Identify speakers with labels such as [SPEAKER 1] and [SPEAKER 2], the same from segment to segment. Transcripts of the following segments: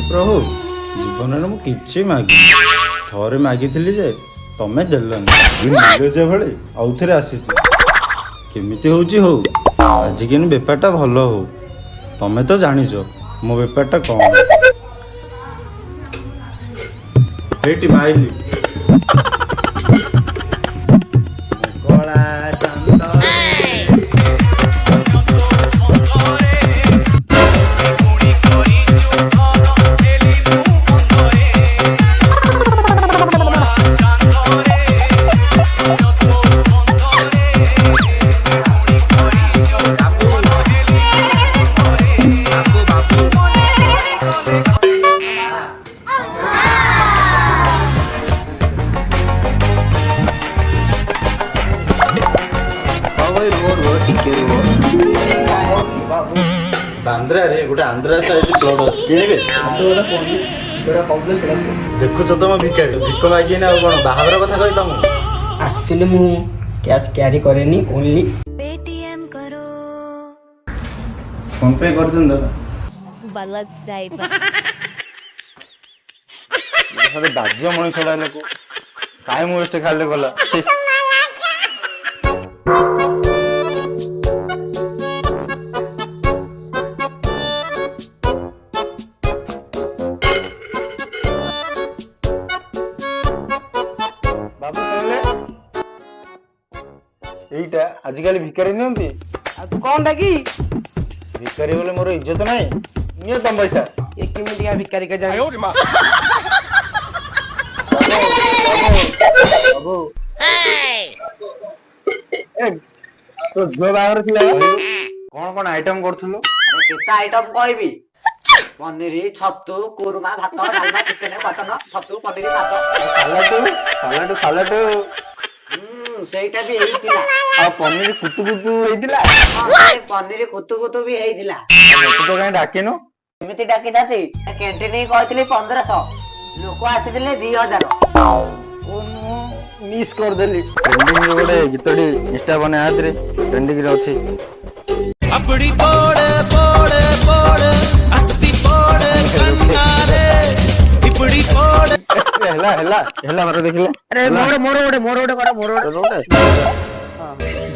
[SPEAKER 1] प्रभु जीवन में मुझे मागी थे मागी जे तमें देलनि मिले भाई आउ थे आसी केमी हो आज कि बेपारटा भल हो तमें तो जानिच मो बेपारटा कौन बेटी माइली बांद्रा रे गोटे आंध्रा साइड प्लॉट अछि किनिबे तो वाला कोन जोड़ा कॉम्प्लेक्स वाला देखो तो म भिकारी भिक मागी ना कोन बाहावर कथा कहि तम एक्चुअली मु कैश कैरी करेनी ओनली
[SPEAKER 2] पेटीएम करो
[SPEAKER 1] फोन पे कर दन दादा
[SPEAKER 2] बलक ड्राइवर
[SPEAKER 1] सारे बाज्य मणि छला लोक काय मु वेस्ट खाले गला बाबू कहले एईटा आजिकल भिकारी नियंती
[SPEAKER 3] आ तू कौन डाकी
[SPEAKER 1] भिकारी बोले मोर इज्जत नाही नियो तम पैसा
[SPEAKER 3] एक मिनट या भिखारी का जाए
[SPEAKER 1] बाबू ए तो झियो बाहर थिला कोन कोन आइटम करथुलो
[SPEAKER 3] अरे केता आइटम कहबी पनीर छतु कुरमा भात डालमा चिकन मटन छतु पनीर भात
[SPEAKER 1] सालाड
[SPEAKER 3] ସେଇଟା ବି ହେଇଥିଲା
[SPEAKER 1] आ पनीर कुतु कुतु हेइतिला
[SPEAKER 3] ପନିର କୁତୁ କୁତୁ ବି ହେଇଥିଲା
[SPEAKER 1] तो काई डाकिनो
[SPEAKER 3] ଏମିତି ଡାକି ଥାନ୍ତି କ୍ୟାଣ୍ଟିନ କହିଥିଲି 1500 ଲୋକ ଆସିଥିଲେ 2000
[SPEAKER 1] मिस कर देली ट्रेंडिंग रे गोटे गीतडी इंस्टा बने हाथ रे ट्रेंडिंग रे अछि
[SPEAKER 4] अपड़ी पोड़े पोड़े पोड़े अस्ती पोड़े कन्नारे इपड़ी पोड़े
[SPEAKER 1] हेला हेला हेला मारे देखले
[SPEAKER 3] अरे मोर ओडे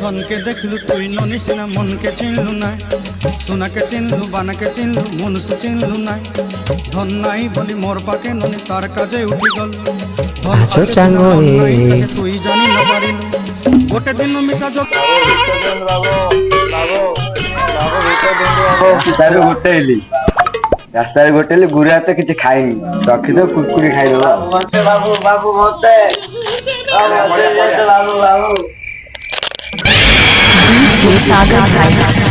[SPEAKER 4] धन के देखलु तुई ननी सिना मन के चिन्हलु ना सुना के चिन्हलु बाना के चिन्हलु मनुष्य चिन्हलु ना धन नाही बोली मोर पाके ननी तार काजे उठी गल धन
[SPEAKER 5] आछो चांगो ए
[SPEAKER 4] तुई जानी न पारिलु गोटे दिन मिसा जो
[SPEAKER 1] बाबू तार गोटे हेली रास्ता रे गोटे हेली गुरे हाथ किछ खाइनी रखि दो कुरकुरी खाइ दो
[SPEAKER 3] मते बाबू मते बाबू
[SPEAKER 2] DJ Sagar Bhai